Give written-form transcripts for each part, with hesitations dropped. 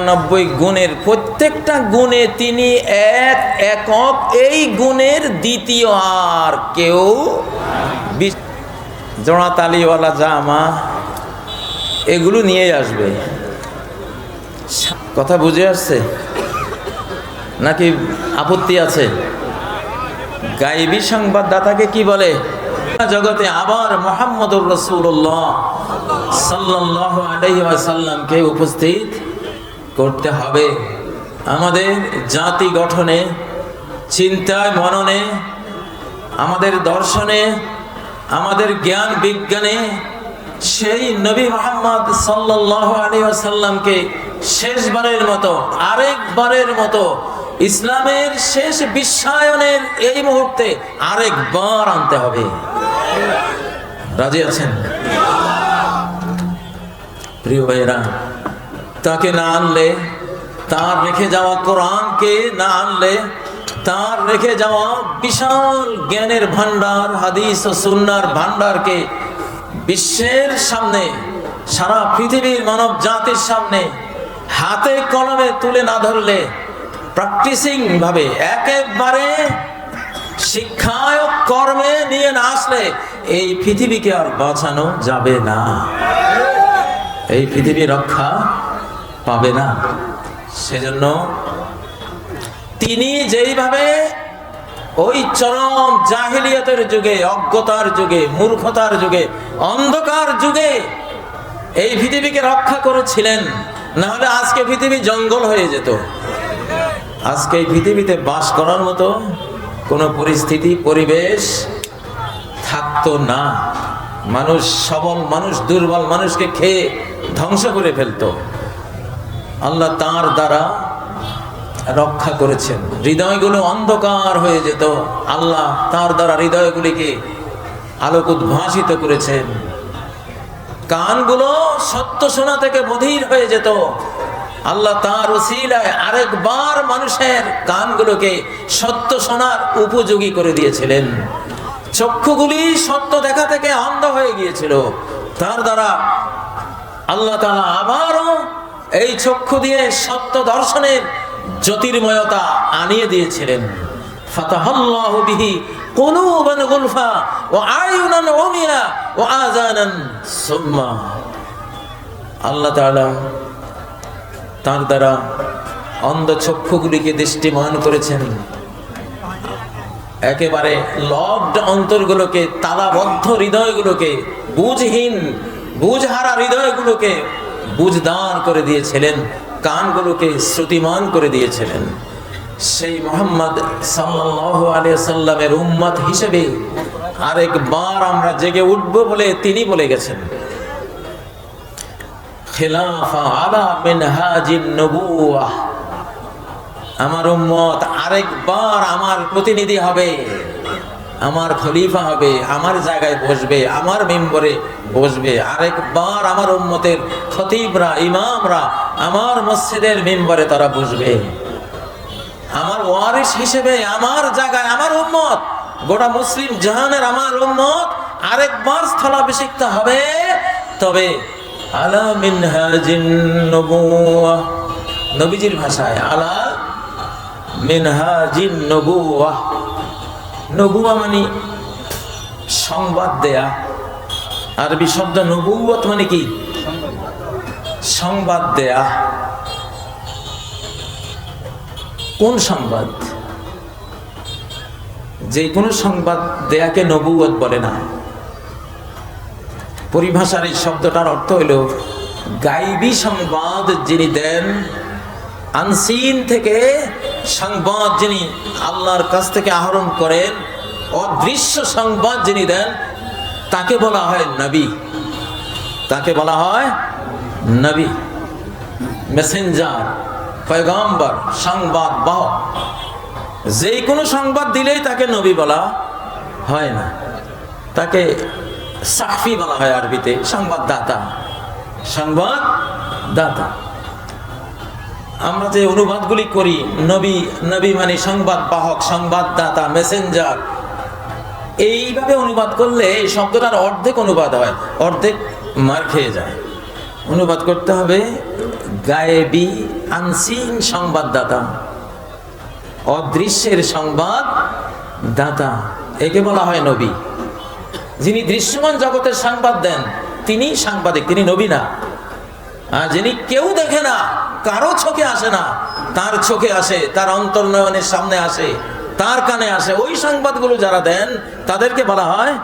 99 গুণের প্রত্যেকটা গুণে তিনি একক, এই গুণের দ্বিতীয় আর কেউ। জোড়া তালিওয়ালা জামা এগুলো নিয়েই আসবে। কথা বুঝে আসছে নাকি আপত্তি আছে? গায়েবী সংবাদদাতাকে কি বলে? জগতে আবার মুহাম্মদুর রাসূলুল্লাহ সাল্লাল্লাহু আলাইহি ওয়াসাল্লামকে উপস্থিত করতে হবে। আমাদের জাতি গঠনে, চিন্তায়, মননে, আমাদের দর্শনে, আমাদের জ্ঞান বিজ্ঞানে সেই নবী মুহাম্মদ সাল্লাল্লাহু আলাইহি ওয়াসাল্লামকে শেষবারের মতো, আরেকবারের মতো ইসলামের শেষ বিশ্বায়নের এই মুহূর্তে আরেকবার আনতে হবে। রাজি আছেন প্রিয় ভাইরা? তাকে না আনলে, তার রেখে যাওয়া কোরআনকে না আনলে, তার রেখে যাওয়া বিশাল জ্ঞানের ভান্ডার, হাদিস ও সুন্নাহর ভান্ডারকে বিশ্বের সামনে, সারা পৃথিবীর মানব জাতির সামনে হাতে কলমে তুলে না ধরলে, প্র্যাকটিসিং ভাবে একেবারে শিক্ষায় ও কর্মে নিয়ে না আসলে এই পৃথিবীকে আর বাঁচানো যাবে না, এই পৃথিবী রক্ষা পাবে না। সেজন্য তিনি যেইভাবে ওই চরম জাহিলিয়াতের যুগে, অজ্ঞতার যুগে, মূর্খতার যুগে, অন্ধকার যুগে এই পৃথিবীকে রক্ষা করেছিলেন, না হলে আজকে পৃথিবী জঙ্গল হয়ে যেত। আজকে এই পৃথিবীতে বাস করার মতো কোনো পরিস্থিতি, পরিবেশ থাকতো না। মানুষ সবল, মানুষ দুর্বল, মানুষকে খেয়ে ধ্বংস করে ফেলতো। আল্লাহ তার দ্বারা রক্ষা করেছেন। হৃদয়গুলো অন্ধকার হয়ে যেত, আল্লাহ তার দ্বারা হৃদয়গুলিকে আলোক উদ্ভাসিত করেছেন। কানগুলো সত্য শোনা থেকে বধির হয়ে যেত, আল্লাহ তার ওসিলায় আরেকবার মানুষের কানগুলোকে সত্য শোনার উপযোগী করে দিয়েছিলেন। চক্ষুগুলি সত্য দেখা থেকে অন্ধ হয়ে গিয়েছিল, তার দ্বারা আল্লাহ তাআলা আবারও এই চক্ষু দিয়ে সত্য দর্শনের জ্যোতির্ময়তা আনিয়ে দিয়েছিলেন। ফাতাহাল্লাহু বিহি কুলুবান গুলফা ওয়া আয়ুনান উমিয়া ওয়া আযানান সুম্মা। আল্লাহ তাআলা তার দ্বারা অন্ধ চক্ষুগুলিকে দৃষ্টিমান করেছেন, একেবারে লকড অন্তরগুলোকে, তালাবদ্ধ হৃদয়গুলোকে, বুঝহীন, বুঝহারা হৃদয়গুলোকে বুঝদার করে দিয়েছিলেন, কানগুলোকে শ্রুতিমান করে দিয়েছিলেন। সেই মুহাম্মদ সাল্লাল্লাহু আলাইহি ওয়াসাল্লামের উম্মত হিসেবে আরেকবার আমরা জেগে উঠব বলে তিনি বলে গেছেন, খিলাফা আলা মিনহাজিন নবুওয়াহ। আমার উম্মত আরেকবার আমার প্রতিনিধি হবে, আমার খলিফা হবে, আমার জায়গায় বসবে, আমার মেম্বরে বসবে। আরেকবার আমার উম্মতের খতিবরা, ইমামরা আমার মসজিদের মেম্বরে তারা বসবে। আমার ওয়ারিস হিসেবে আমার জায়গায় আমার উম্মত, গোটা মুসলিম জাহানের আমার উম্মত আরেকবার স্থলাভিষিক্ত হবে। তবে আলা মিনহাজিন নবুওয়াহ, নবীজির ভাষায় আলা মিনহাজিন নবুওয়াহ। নবুয়া মানে সংবাদ দেয়া, আরবি শব্দ নবুয়ত মানে কি? সংবাদ দেয়া। কোন সংবাদ? যে কোনো সংবাদ দেয়াকে নবুয়ত বলে না। পরিভাষার এই শব্দটার অর্থ হইল গায়বী সংবাদ যিনি দেন, আনসিন থেকে সংবাদ যিনি আল্লাহর কাছ থেকে আহরণ করেন, অদৃশ্য সংবাদ যিনি দেন, তাকে বলা হয় নবী। তাকে বলা হয় নবী, মেসেঞ্জার, পয়গম্বর, সংবাদ বাহক। যে কোনো সংবাদ দিলেই তাকে নবী বলা হয় না, তাকে সাহফি বলা হয় আরবিতে, সংবাদদাতা। সংবাদদাতা আমরা যে অনুবাদগুলি করি, নবী, নবী মানে সংবাদ বাহক, সংবাদদাতা, মেসেঞ্জার, এইভাবে অনুবাদ করলে এই শব্দটার অর্ধেক অনুবাদ হয়, অর্ধেক মার খেয়ে যায়। অনুবাদ করতে হবে গায়েবী আনসিন সংবাদদাতা, অদৃশ্যের সংবাদ দাতা, একে বলা হয় নবী। যিনি দৃশ্যমান জগতের সংবাদ দেন তিনি সাংবাদিক, তিনি নবী না। যিনি কেউ দেখে না, কারো চোখে আসে না, তার চোখে আসে, তার অন্তর্নয়নের সামনে আসে, তার কানে আসে, ওই সংবাদগুলো যারা দেন তাদেরকে বলা হয়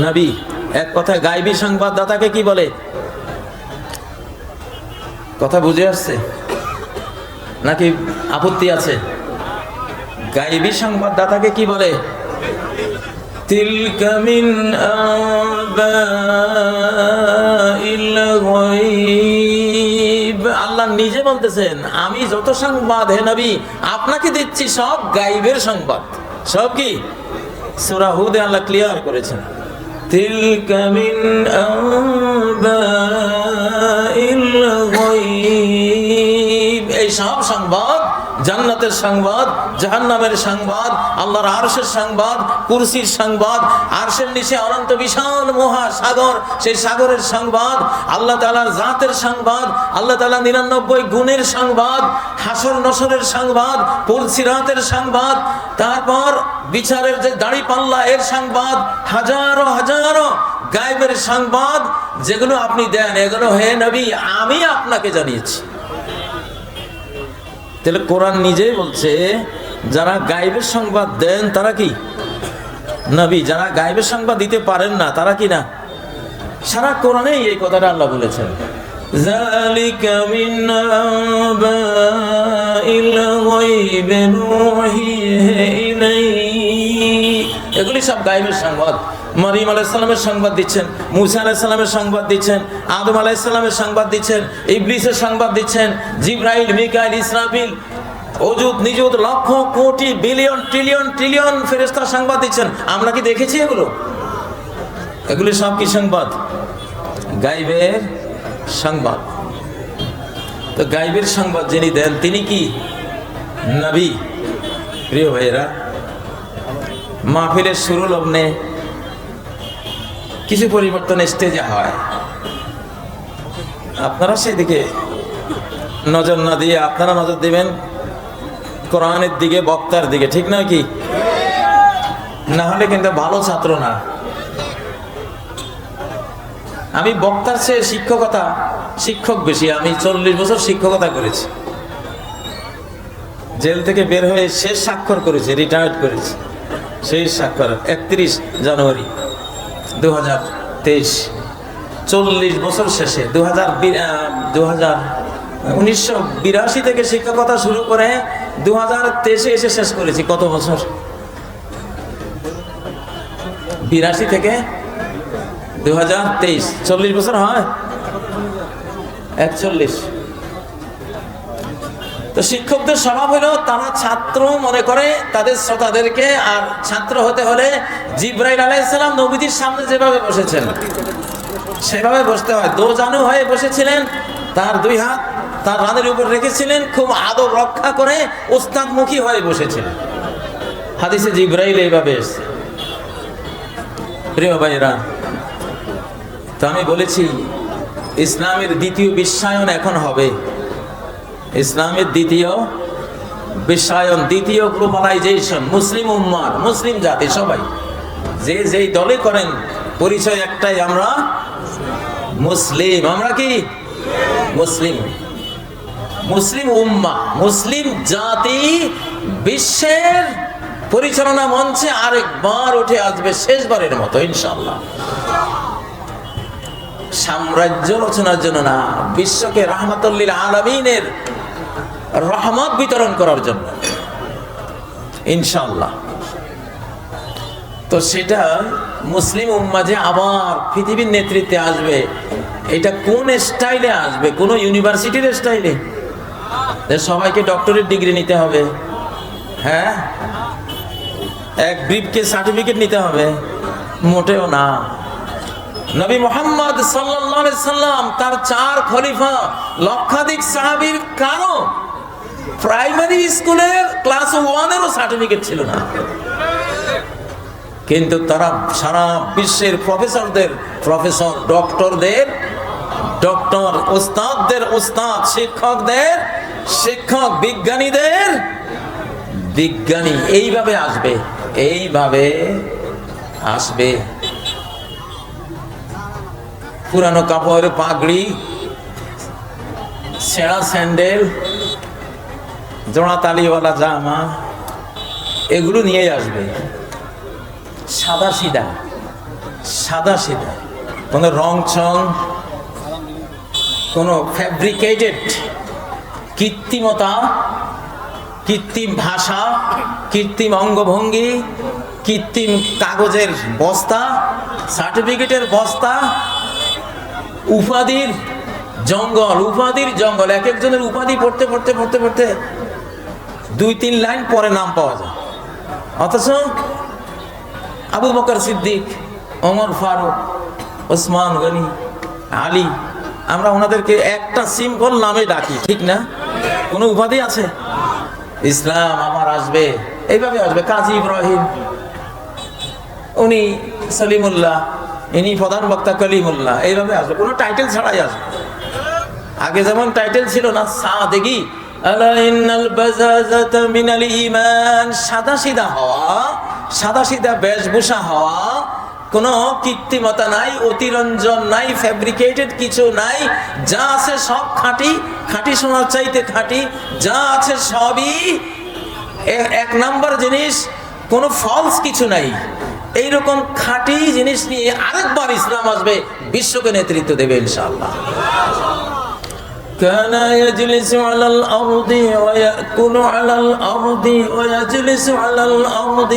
নবী। এক কথায় গায়েবী সংবাদদাতাকে কি বলে? কথা বুঝে আসছে নাকি আপত্তি আছে? গায়েবী সংবাদদাতাকে কি বলে? তিলকা মিন আবাইল গায়ব। আল্লাহ নিজে বলতেছেন আমি যত সংবাদ হে নবী আপনাকে দিচ্ছি সব গায়েবের সংবাদ। সব কি? সূরা হুদে আল্লাহ ক্লিয়ার করেছেন, তিলকা মিন আবাইল গায়ব। এই সব সংবাদ, জান্নাতের সংবাদ, জাহান্নামের সংবাদ, আল্লাহর আরশের সংবাদ, কুরসির সংবাদ, আরশের নিচে অনন্ত বিশাল মহাসাগর, সেই সাগরের সংবাদ, আল্লাহ তাআলার জাতের সংবাদ, আল্লাহ তাআলা 99 গুণের সংবাদ, হাসর নসরের সংবাদ, পুলসিরাতের সংবাদ, তারপর বিচারের যে দাড়ি পাল্লা এর সংবাদ, হাজারো হাজারো গায়েবের সংবাদ যেগুলো আপনি দেন, এগুলো হে নবী আমি আপনাকে জানিয়েছি। তাহলে কোরআন নিজেই বলছে যারা গায়েবের সংবাদ দেন তারা কি নবী, যারা গায়েবের সংবাদ দিতে পারেন না তারা কি না? সারা কোরআনে এই কথাটা আল্লাহ বলেছেন, যালিকা মিন আবাইল গায়ব নূহিহি ইলাইক। এগুলি সব গায়েবের সংবাদ। মারিয়াম আলাইহিস সালামের সংবাদ দিচ্ছেন, মুসা আলাইহিস সালামের সংবাদ দিচ্ছেন, আদম আলাইহিস সালামের সংবাদ দিচ্ছেন, ইবলিসের সংবাদ দিচ্ছেন, জিবরাইল, মিকাইল, ইসরাফিল, অযুত নিযুত lakh crore billion trillion trillion ফেরেশতা সংবাদ দিচ্ছেন। আমরা কি দেখেছি এগুলো? এগুলি সব কি সংবাদ? গায়েবের সংবাদ। তো গায়েবের সংবাদ যিনি দেন তিনি কি নবী। প্রিয় ভাইয়েরা, মাহফিলের শুরু লগ্নে কিছু পরিবর্তন স্টেজে হয়, আপনারা সেদিকে নজর না দিয়ে আপনারা নজর দিবেন কোরআনের দিকে, বক্তার দিকে, ঠিক নয় কি? না হলে কিন্তু ভালো ছাত্র না। আমি বক্তার চেয়ে শিক্ষক বেশি। আমি 40 বছর শিক্ষকতা করেছি, জেল থেকে বের হয়ে শেষ স্বাক্ষর করেছি, রিটায়ার্ড করেছি। শেষ স্বাক্ষর 31 জানুয়ারি 2023। 40 বছর শেষে 1982 থেকে শিক্ষকতা শুরু করে 2023 এসে শেষ করেছি। কত বছর? 82 থেকে 2023, 40 বছর হয় 41। তো শিক্ষকদের স্বভাব হলো তারা ছাত্র মনে করে তাদের শ্রোতাদেরকে, আর ছাত্র হতে হলে জিবরাইল আলাইহিস সালাম নবীজির সামনে যেভাবে বসেছেন সেভাবে বসতে হয়। দোজানু হয়ে বসেছিলেন, তার 2 হাত তার রানের উপর রেখেছিলেন, খুব আদব রক্ষা করে ওস্তাদমুখী হয়ে বসেছিলেন। হাদিসে জিবরাইল এইভাবে এসেছে। প্রিয় ভাইরা, তো আমি বলেছি ইসলামের দ্বিতীয় বিশ্বায়ন এখন হবে। ইসলামের দ্বিতীয় বিশ্বায়ন, দ্বিতীয় গ্লোবালাইজেশন। মুসলিম উম্মার, মুসলিম জাতি সবাই যে যেই দলে করেন পরিচয় একটাই, আমরা মুসলিম। আমরা কি মুসলিম? মুসলিম উম্মা, মুসলিম জাতি বিশ্বের পরিচালনা মঞ্চে আরেকবার উঠে আসবে, শেষবারের মতো ইনশাআল্লাহ। সাম্রাজ্য রচনার জন্য না, বিশ্বকে রাহমাতুল লিল আলামিনের রহমত বিতরণ করার জন্য ইনশাআল্লাহ। তো সেটা মুসলিম উম্মাহ যে আবার পৃথিবীর নেতৃত্বে আসবে, এটা কোন স্টাইলে আসবে? কোন ইউনিভার্সিটির স্টাইলে? সবাইকে ডক্টরেট ডিগ্রি নিতে হবে, হ্যাঁ, এক ব্রিফকেস সার্টিফিকেট নিতে হবে? মোটেও না। নবী মুহাম্মদ সাল্লাল্লাহু আলাইহি সাল্লাম, তার 4 খলিফা, লক্ষাধিক সাহাবীর কারো প্রাইমারি স্কুলের ক্লাস 1-এরও সার্টিফিকেট ছিল না, কিন্তু তারা সারা বিশ্বের প্রফেসর, ডক্টরদের ডক্টর, ওস্তাদদের ওস্তাদ, শিক্ষকদের শিক্ষক, বিজ্ঞানীদের বিজ্ঞানী। এইভাবে আসবে, এইভাবে আসবে। পুরানো কাপড়, পাগড়ি, ছেঁড়া স্যান্ডেল, জোড়া তালিওয়ালা জামা, এগুলো নিয়ে আসবে। সাদা সিধা, সাদা সিধা, কোনো রং চং, কোনো ফ্যাব্রিকেটেড কৃত্রিমতা, কৃত্রিম ভাষা, কৃত্রিম অঙ্গভঙ্গি, কৃত্রিম কাগজের বস্তা, সার্টিফিকেটের বস্তা, উপাধির জঙ্গল, উপাধির জঙ্গল। এক একজনের উপাধি পড়তে পড়তে পড়তে পড়তে 2-3 লাইন পরে নাম পাওয়া যায়। অথচ আবু বকর সিদ্দিক, ওমর ফারুক, ওসমান গনি, আলী, আমরা ওনাদেরকে একটা সিম্পল নামে ডাকি, ঠিক না? কোনো উপাধি আছে? ইসলাম আমার আসবে, এইভাবে আসবে। কাজী ইব্রাহিম, উনি সলিমুল্লাহ, ইনি প্রধান বক্তা কলিমুল্লাহ, এইভাবে আসবে, কোনো টাইটেল ছাড়াই আসবে। আগে যেমন টাইটেল ছিল না, সাদেগি, আলা ইন্নাল বাযাযাতা মিনাল ঈমান, সাদা সিধা হওয়া, সাদা সিধা বেশভূষা হওয়া, কোনো কৃত্রিমতা নাই, অতিরঞ্জন নাই, ফ্যাব্রিকেটেড কিছু নাই, যা আছে সব খাঁটি, খাঁটি সোনার চাইতে খাঁটি, যা আছে সবই এক নাম্বার জিনিস, কোনো ফলস কিছু নাই। এইরকম খাঁটি জিনিস নিয়ে আরেকবার ইসলাম আসবে, বিশ্বকে নেতৃত্ব দেবে ইনশাআল্লাহ। كان يجلس على الأرض ويأكل على الأرض ويجلس على الأرض।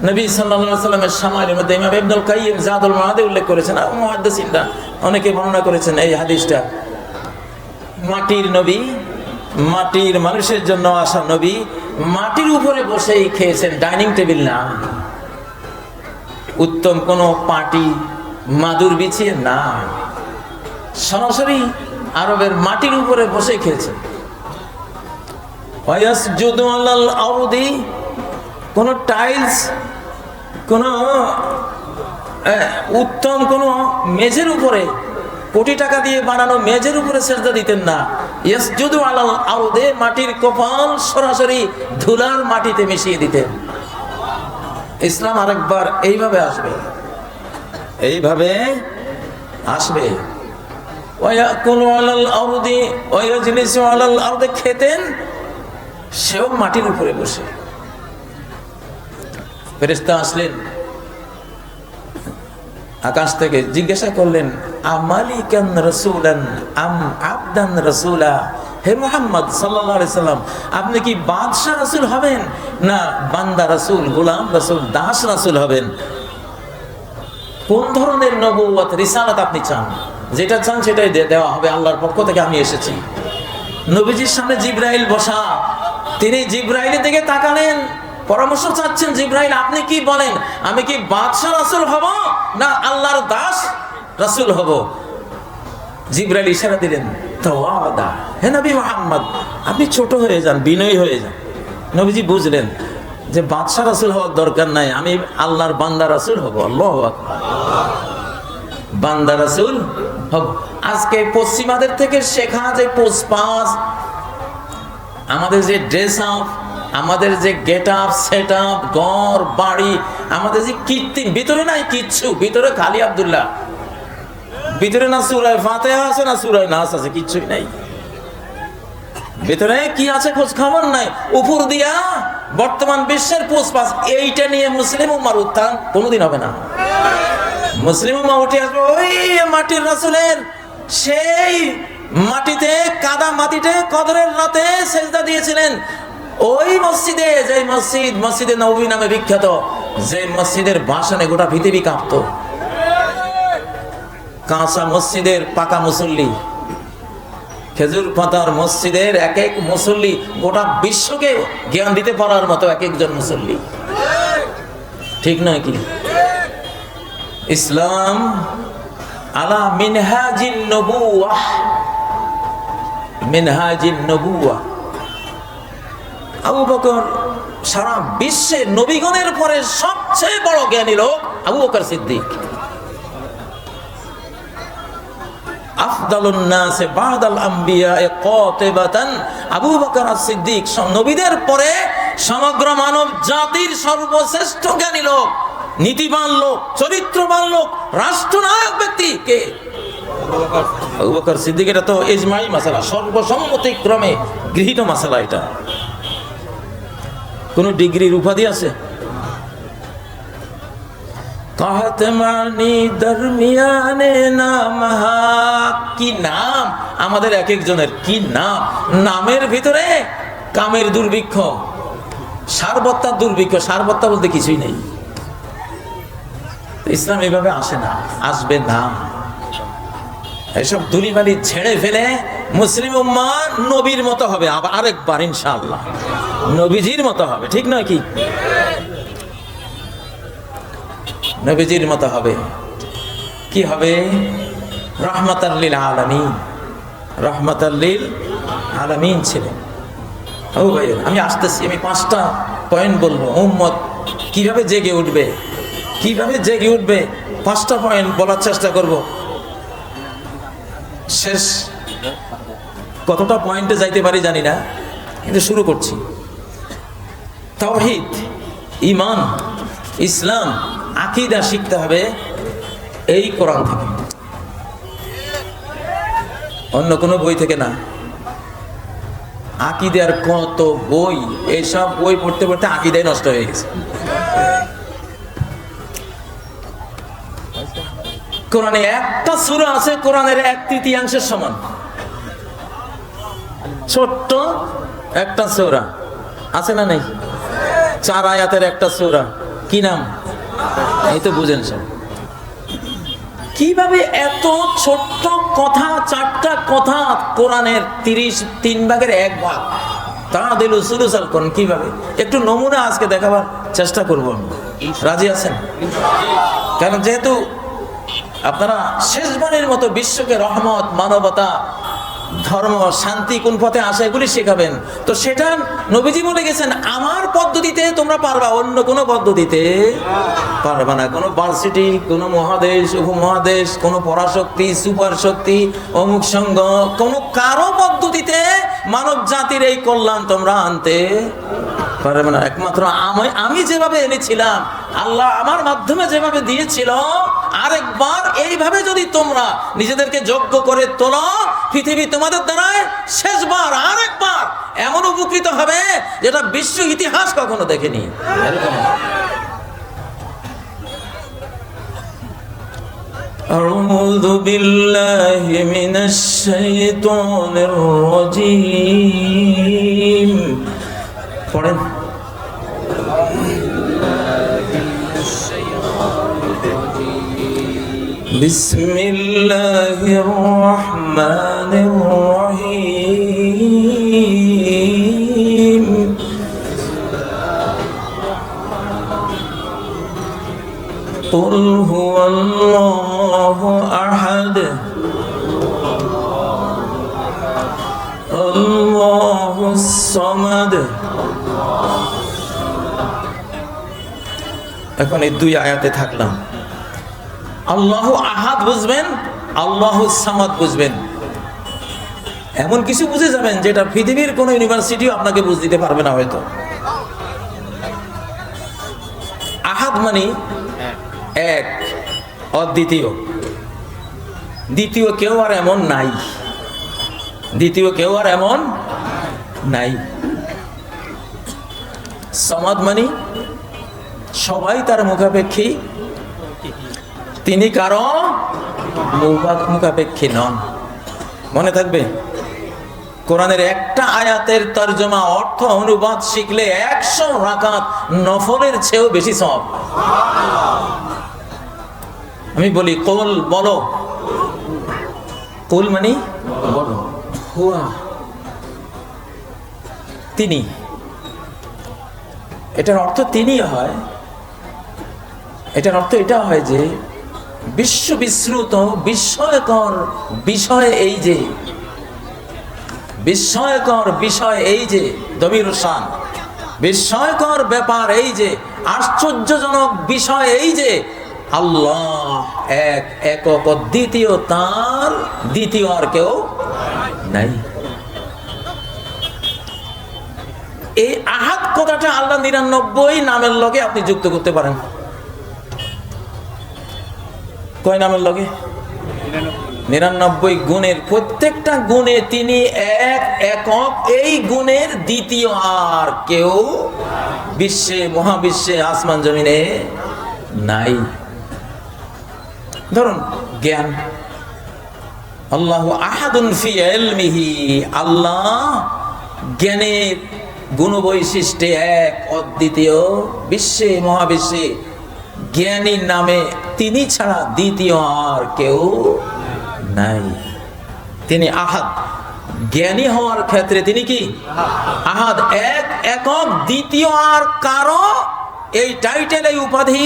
নবী সাল্লাল্লাহু আলাইহি ওয়াসাল্লামের শামাইলের মধ্যে ইমাম ইবনুল কাইয়িম জাদুল মাআদে উল্লেখ করেছেন, আর মুহাদ্দিসিনরা অনেকে বর্ণনা করেছেন এই হাদিসটা। মাটির নবী, মাটির মানুষের জন্য আসা নবী, মাটির উপরে বসেই খেয়েছেন, ডাইনিং টেবিল না, উত্তম কোনো পাটি মাদুর বিছিয়ে না, সরাসরি আরবের মাটির উপরে বসে খেয়েছেন। ওয়াসজুদু আলাল আরদি, কোনো টাইলস, কোনো উত্তম কোনো মেঝের উপরে, কোটি টাকা দিয়ে বানানো মেঝের উপরে সেজদা দিতেন না। ইয়াসজুদু আলাল আরদে, মাটির কপাল সরাসরি ধুলার মাটিতে মিশিয়ে দিতেন। ইসলাম আরেকবার এইভাবে আসবে, এইভাবে আসবে। ওয়ায়াকুলু আলাল আরদি ওয়ায়াজলিসু আলাল আরদি, খেতেন সেও মাটির উপরে বসে। ফেরেশতা আসলেন আকাশ থেকে, জিজ্ঞাসা করলেন, আমালিকান রাসূলান আম আবদান রাসূলা, হে মুহাম্মদ সাল্লাল্লাহু আলাইহি সাল্লাম, আপনি কি বাদশা রাসূল হবেন, না বান্দা রাসূল, গোলাম রাসূল, দাস রাসূল হবেন? কোন ধরনের নবুয়ত, রিসালাত আপনি চান? যেটা চান সেটাই দেওয়া হবে আল্লাহর পক্ষ থেকে, আমি এসেছি। নবীজির সামনে জিবরাইল বসা, তিনি জিবরাইলের দিকে তাকালেন, পরামর্শ চাচ্ছেন, জিবরাইল আপনি কি বলেন, আমি কি বাদশা রাসূল হব, না আল্লাহর দাস রাসূল হব? জিবরাইল ইশারা দিলেন, তাওয়াদা, হে নবী মুহাম্মদ, আপনি ছোট হয়ে যান, বিনয়ী হয়ে যান। নবীজি বুঝলেন যে বাদশা রাসূল হওয়ার দরকার নাই, আমি আল্লাহর বান্দা রাসূল হব। আল্লাহু আকবার, বান্দা রাসূল হব। আজকে পশ্চিমাদের থেকে শেখা যে পোস্টপাস, আমাদের যে ড্রেস আপ, আমাদের যে গেট আপ, সেট আপ, ঘর বাড়ি, আমাদের যে কীর্তি, ভিতরে নাই কিচ্ছু, ভিতরে খালি আব্দুল্লাহ, ভিতরে না সূরায়ে ফাতিহা আছে, না সূরায়ে নাস আছে, কিচ্ছুই নাই। ভিতরে কি আছে খোঁজ খবর নাই। উপর দিয়া বর্তমান বিশ্বের পোস্টপাস, এইটা নিয়ে মুসলিম উম্মার উত্থান কোনোদিন হবে না। মুসলিম উম্মাহ উঠে আসবে ওই মাটির রাসূলের সেই মাটিতে, কাদা মাটিতে কদরের রাতে সেজদা দিয়েছিলেন, ওই মসজিদে, যে মসজিদ মসজিদে নববী নামে বিখ্যাত, যে মসজিদের ভাষণে গোটা পৃথিবী কাঁপত। কাঁচা মসজিদের পাকা মুসল্লি, খেজুর পাতার মসজিদের এক এক মুসল্লি গোটা বিশ্বকে জ্ঞান দিতে পারার মতো এক একজন মুসল্লি, ঠিক নয় কি? ইসলাম আলা মিনহাজিন নবুওয়াহ, মিনহাজিন নবুওয়াহ। আবু বকর সারা বিশ্বে নবীগণের পরে সবচেয়ে বড় জ্ঞানী লোক আবু বকর সিদ্দিক। আফদালুন নাসে বাদাল আম্বিয়া কাতিবাতান আবু বকর as-সিদ্দিক নবীদের পরে সমগ্র মানব জাতির সর্বশ্রেষ্ঠ জ্ঞানী লোক, নীতিবান লোক, চরিত্রবান লোক, রাষ্ট্রনায়ক ব্যক্তি কে? আবু বকর সিদ্দিক। এটা তো ইজমাই মাসালা, সর্বসম্মতিক্রমে গৃহীত মাসালা। এটা কোন ডিগ্রির উপাধি আছে? কি নাম আমাদের এক একজনের, কি নাম! নামের ভিতরে কামের দুর্ভিক্ষ, সারবত্তার দুর্ভিক্ষ। সারবত্তা বলতে কিছুই নেই। ইসলাম এভাবে আসে না, আসবে না। এসব দুনিবাড়ি ছেড়ে ফেলে মুসলিম উম্মাহ নবীর মতো হবে, আবার আরেকবার ইনশাআল্লাহ নবীজির মতো হবে। ঠিক নয় কি? নবীজির মতো হবে। কি হবে? রাহমাতাল লিল আলামিন। রাহমাতাল লিল আলামিন ছিলেন। ও ভাই, আমি আসতেছি, আমি 5টা পয়েন্ট বলবো। উম্মত কিভাবে জেগে উঠবে, কিভাবে জেগে উঠবে, 5টা পয়েন্ট বলার চেষ্টা করব। শেষ কতটা পয়েন্টে যাইতে পারি জানি না, কিন্তু শুরু করছি। তাওহীদ, ঈমান, ইসলাম, আকীদা শিখতে হবে এই কোরআন থেকে, অন্য কোনো বই থেকে না। আকীদার কত বই, এইসব বই পড়তে পড়তে আকীদাই নষ্ট হয়ে গেছে। কোরআনে একটা সূরা আছে কোরআনের 1/3 সমান, ছোট্ট একটা সূরা আছে না? নেই? 4 আয়াতের একটা সূরা। কি নাম? এই তো বুঝেন সব। কিভাবে এত ছোট্ট কথা, 4টা কথা কোরআনের 33 ভাগের 1 ভাগ, তা দিল সুলুসাল কোরআন। কিভাবে? একটু নমুনা আজকে দেখাবার চেষ্টা করব। রাজি আছেন? কারণ যেহেতু আপনারা শেষবারের মতো বিশ্বকে রহমত, মানবতা, ধর্ম, শান্তি কোন পথে আসে এগুলি শেখাবেন, তো সেটা নবীজি বলে গেছেন আমার পদ্ধতিতে তোমরা পারবা, অন্য কোনো পদ্ধতিতে পারবা না। কোনো ভার্সিটি, কোনো মহাদেশ, উপমহাদেশ, কোনো পরাশক্তি, সুপার শক্তি, অমুক সংঘ, কোনো কারো পদ্ধতিতে মানব জাতির এই কল্যাণ তোমরা আনতে পারবে না। একমাত্র আমি যেভাবে এনেছিলাম, আল্লাহ আমার মাধ্যমে যেভাবে দিয়েছিল, আরেকবার এইভাবে যদি তোমরা নিজেদেরকে যোগ্য করে তোলো, পৃথিবী তোমাদের দ্বারায় শেষবার আরেকবার এমন উপকৃত হবে যেটা বিশ্ব ইতিহাস কখনো দেখেনি। আউযু বিল্লাহি মিনাশ শাইতানির রাজীম। পড়েন। বিসমিল্লাহির রহমানির রহিম। কুল হুয়াল্লাহু আহাদ আল্লাহুস সামাদ। এখন এই 2 আয়াতে থাকলাম। আল্লাহু আহাদ বুঝবেন, আল্লাহু সামাদ বুঝবেন। এমন কিছু বুঝে যাবেন যেটা পৃথিবীর কোন ইউনিভার্সিটিও আপনাকে বুঝ দিতে পারবে না হয়তো। আহাদ মানে এক, অদ্বিতীয়, দ্বিতীয় কেউ আর এমন নাই, দ্বিতীয় কেউ আর এমন নাই। সামাদ মানে সবাই তার মুখাপেক্ষী, তিনি কারো মুখাপেক্ষী নন। মনে থাকবে, কোরআনের একটা আয়াতের তরজমা, অর্থ, অনুবাদ শিখলে 100 রাকাত নফলের চেয়েও বেশি সওয়াব। আমি বলি কুল, বলো। কুল মানে বলো, হুয়া, তিনি। এটার অর্থ তিনি হয়। এটার অর্থ এটা হয় যে বিশ্ব বিশ্রুত বিস্ময়কর বিষয় এই যে, বিস্ময়কর বিষয় এই যে, দমিরুল শান, বিস্ময়কর ব্যাপার এই যে, আশ্চর্যজনক বিষয় এই যে, আল্লাহ এক, একক, দ্বিতীয়, তার দ্বিতীয় আর কেউ নাই। এই আহাদ কথাটা আল্লাহ 99 নামের লগে আপনি যুক্ত করতে পারেন। কয় নামের লগে? 99 গুণের, প্রত্যেকটা গুণে তিনি এক, একক, এই গুণের দ্বিতীয় আর কেউ বিশ্বে, মহাবিশ্বে, আসমান জমিনে নাই। ধরুন জ্ঞান, আল্লাহু আহাদুন ফি ইলমিহি, আল্লাহ জ্ঞানের গুণ বৈশিষ্ট্যে এক, অদ্বিতীয়, বিশ্বে মহাবিশ্বে জ্ঞানীর নামে তিনি ছাড়া দ্বিতীয় আর কেউ নাই। তিনি আহাদ, জ্ঞানী হওয়ার ক্ষেত্রে তিনি কি আহাদ, এক, একক, দ্বিতীয় আর কারো এই টাইটেল, এই উপাধি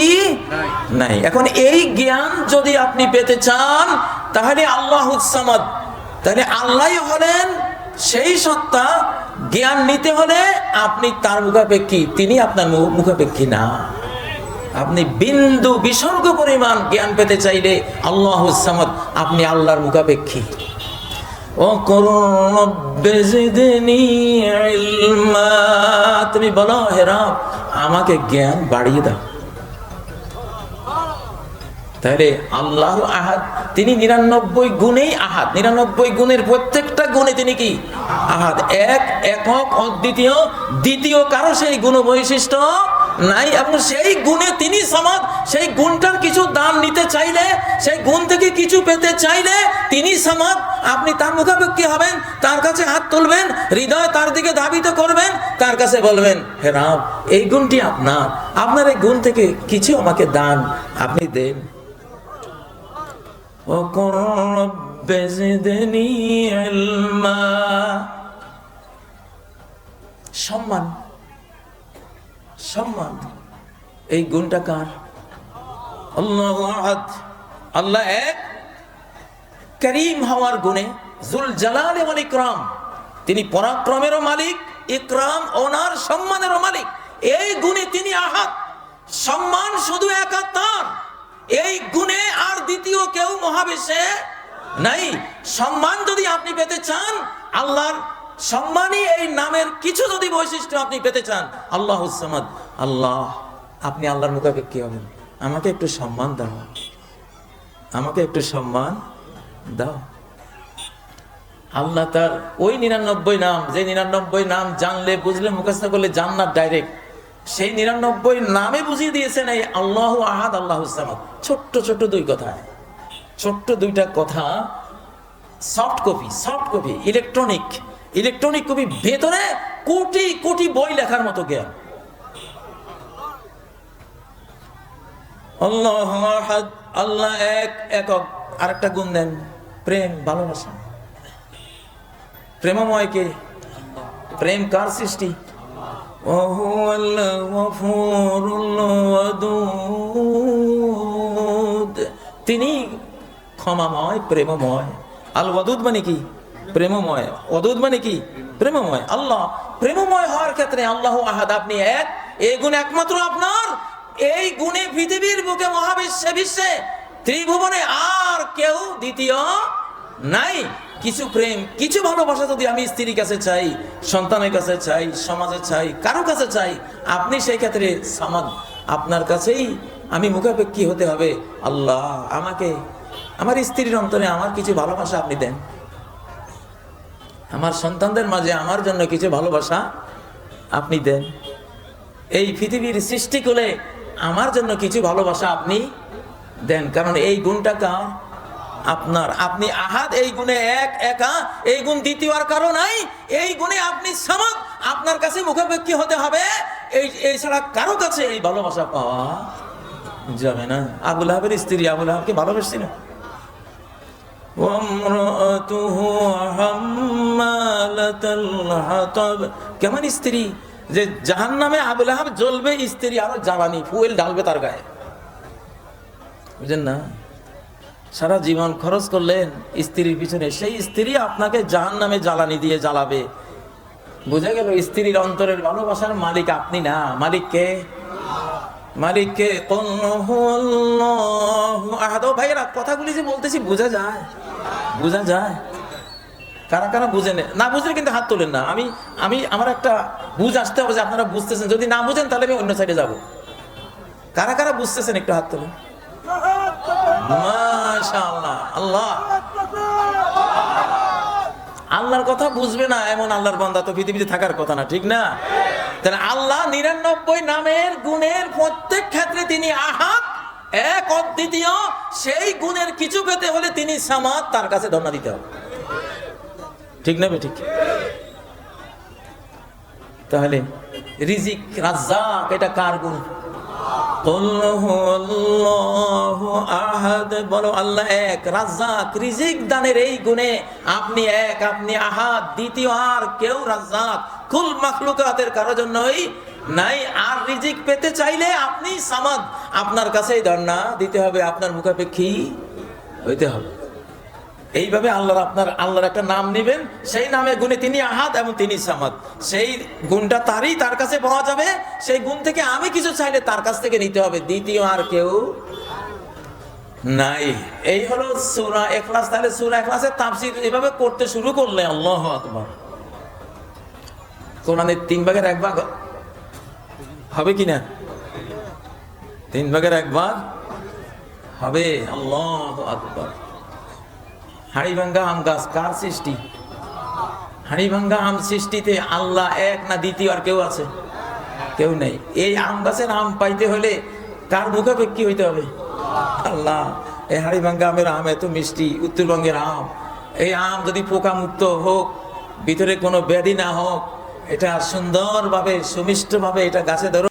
নাই। এখন এই জ্ঞান যদি আপনি পেতে চান তাহলে আল্লাহুস সামাদ, তাহলে আল্লাহ হলেন সেই সত্তা। জ্ঞান নিতে হলে আপনি তার মুখাপেক্ষী, তিনি আপনার মুখাপেক্ষী না। আপনি বিন্দু বিসর্গ পরিমাণ জ্ঞান পেতে চাইলে আল্লাহুস সামাদ, আপনি আল্লাহর মুখাপেক্ষী। ও রব্বি জিদনি ইলমা, তুমি বলো হে রব আমাকে জ্ঞান বাড়িয়ে দাও। তাহলে আল্লাহ আহাদ, তিনি 99 গুণেই আহাদ, 99 গুণের প্রত্যেকটা গুণে তিনি কি আহাদ, এক, একক, অদ্বিতীয়, দ্বিতীয় কারো সেই গুণ বৈশিষ্ট্য নাই। এবং সেই গুণে তিনি সামাদ, সেই গুণটার কিছু দান নিতে চাইলে, সেই গুণ থেকে কিছু পেতে চাইলে তিনি সামাদ, আপনি তার মুখাপেক্ষী হবেন, তার কাছে হাত তুলবেন, হৃদয় তার দিকে ধাবিত করবেন, তার কাছে বলবেন হে রব এই গুণটি আপনার, আপনার এই গুণ থেকে কিছু আমাকে দান আপনি দেন। ও রব্বি জিদনি ইলমা, সম্মান, সম্মান এই গুণটা কার? আল্লাহু আহাদ, আল্লাহ এক, করিম হওয়ার গুণে, জুল জালালি ওয়াল ইকরাম, তিনি পরাক্রমেরও মালিক, ইকরাম ওনার সম্মানেরও মালিক। এই গুণে তিনি আহাদ, সম্মান শুধু একা তার, এই গুণে আর দ্বিতীয় কেউ মহাবিশ্বে নাই। সম্মান যদি আপনি পেতে চান, আল্লাহর সম্মানী এই নামের কিছু যদি বৈশিষ্ট্য আপনি পেতে চান, আল্লাহুস সামাদ, আল্লাহ আপনি আল্লাহর মুখাপেক্ষী হবেন, আমাকে একটু সম্মান দাও, আমাকে একটু সম্মান দাও। আল্লাহ তার ওই 99 নাম, যে 99 নাম জানলে, বুঝলে, মুখস্থ করলে জান্নাত ডাইরেক্ট, সেই 99 নামে বুঝিয়ে দিয়েছেন এই আল্লাহু আহাদ, আল্লাহুস সামাদ। ছোট্ট ছোট্ট দুই কথা, ছোট্ট দুইটা কথা, সফট কপি, ইলেকট্রনিক কপি, ভেতরে কোটি কোটি বই লেখার মতো জ্ঞান। আল্লাহু আহাদ, আল্লাহ এক, একক। আরেকটা গুণ দেন, প্রেম, ভালোবাসা। প্রেমময় কে? প্রেম কার সৃষ্টি? তিনি ক্ষমাময়, প্রেমময়। আল ওয়াদুদ মানে কি? প্রেমময়। ওয়াদুদ মানে কি? প্রেমময়। আল্লাহ প্রেমময় হওয়ার ক্ষেত্রে আল্লাহু আহাদ, আপনি এক, এই গুণ একমাত্র আপনার। এই গুণে পৃথিবীর বুকে, মহাবিশ্বে, বিশ্বে, ত্রিভুবনে আর কেউ দ্বিতীয় নাই। কিছু প্রেম, কিছু ভালোবাসা যদি আমি স্ত্রীর কাছে চাই, সন্তানের কাছে চাই, সমাজে চাই, কারো কাছে চাই, আপনি সেই ক্ষেত্রে সামাদ, আপনার কাছেই আমি মুখাপেক্ষী হতে হবে। আল্লাহ আমাকে, আমার স্ত্রীর অন্তরে আমার কিছু ভালোবাসা আপনি দেন, আমার সন্তানদের মাঝে আমার জন্য কিছু ভালোবাসা আপনি দেন, এই পৃথিবীর সৃষ্টিকুলে আমার জন্য কিছু ভালোবাসা আপনি দেন। কারণ এই গুণটা কার? আপনার। আপনি আহাদ, এই গুণে এক, একা, এই গুণ দ্বিতীয় আর কারো নাই। এই গুণে আপনি সামাদ, আপনার কাছে মুখাপেক্ষী হতে হবে। এই ছাড়া কারো কাছে এই ভালোবাসা পাওয়া যাবে না। আবু লাহাবের স্ত্রী আবু লাহাবকে ভালোবাসছিল। কেমন স্ত্রী, যে জাহান্নামে আবু লাহাব জ্বলবে, স্ত্রী আরো জ্বালানি, ফুয়েল ঢালবে তার গায়ে, বুঝেন না? সারা জীবন খরচ করলেন স্ত্রীর পিছনে, সেই স্ত্রী আপনাকে জাহান্নামে জ্বালানি দিয়ে জ্বালাবে। বুঝা গেল? স্ত্রীর অন্তরের ভালোবাসার মালিক আপনি না, মালিক কে? মালিককে কুল হুয়াল্লাহু আহাদ। ও ভাইরা, কথাগুলি যে বলতেছি বোঝা যায়? বোঝা যায়? কারা কারা বুঝেন? না বুঝলে কিন্তু হাত তোলেন না। আমি আমার একটা বুঝ আসতে হবে যে আপনারা বুঝতেছেন। যদি না বুঝেন তাহলে আমি অন্য সাইডে যাব। কারা কারা বুঝতেছেন একটু হাত তোলেন। মাশাআল্লাহ। আল্লাহ, আল্লাহর কথা বুঝবে না এমন আল্লাহর বান্দা তো পৃথিবীতে থাকার কথা না, ঠিক না? তাহলে আল্লাহ 99 নামের গুণের প্রত্যেক ক্ষেত্রে তিনি আহাদ, এক অদ্বিতীয়। সেই গুণের কিছু পেতে হলে তিনি সামাদ, তার কাছে ধর্ণা দিতে হবে, ঠিক না? ঠিক। তাহলে রিজিক, রাজ্জাক, এটা কার গুণ? কুল হুয়াল্লাহু আহাদ, বলো আল্লাহ এক। রাজ্জাক, রিজিক দানের এই গুণে আপনি এক, আপনি আহাদ, দ্বিতীয় আর কেউ রাজ্জাক কুল মাখলুকাতের কারোর জন্যই নাই। আর রিজিক পেতে চাইলে আপনি সামাদ, আপনার কাছেই ধর্ণা দিতে হবে, আপনার মুখাপেক্ষী হইতে হবে। এইভাবে আল্লাহর একটা নাম নেবেন, সেই নামে গুণে তিনি আহাদ এবং তিনি সামাদ। সেই গুণটা তারই, তার কাছে পাওয়া যাবে। সেই গুণ থেকে আমি কিছু চাইলে তার কাছ থেকে নিতে হবে, দ্বিতীয় আর কেউ নাই। এই হলো সূরা ইখলাস। তাহলে সূরা ইখলাসের তাফসীর এভাবে করতে শুরু করলে আল্লাহু আকবার, কোরআনের 3 ভাগের 1 ভাগ হবে কিনা? 3 ভাগের 1 ভাগ হবে। আল্লাহু আকবার। হাড়িভাঙ্গা আম গাছ কার সৃষ্টি? হাড়িভাঙ্গা আম সৃষ্টিতে আল্লাহ এক, না দ্বিতীয় আর কেউ আছে? কেউ নেই। এই আম গাছের আম পাইতে হলে কার মুখাপেক্ষী হইতে হবে? আল্লাহ। এই হাড়িভাঙ্গা আমের আম এত মিষ্টি, উত্তরবঙ্গের আম। এই আম যদি পোকা মুক্ত হোক, ভিতরে কোনো ব্যাধি না হোক, এটা সুন্দরভাবে সুমিষ্টভাবে এটা গাছে ধরো।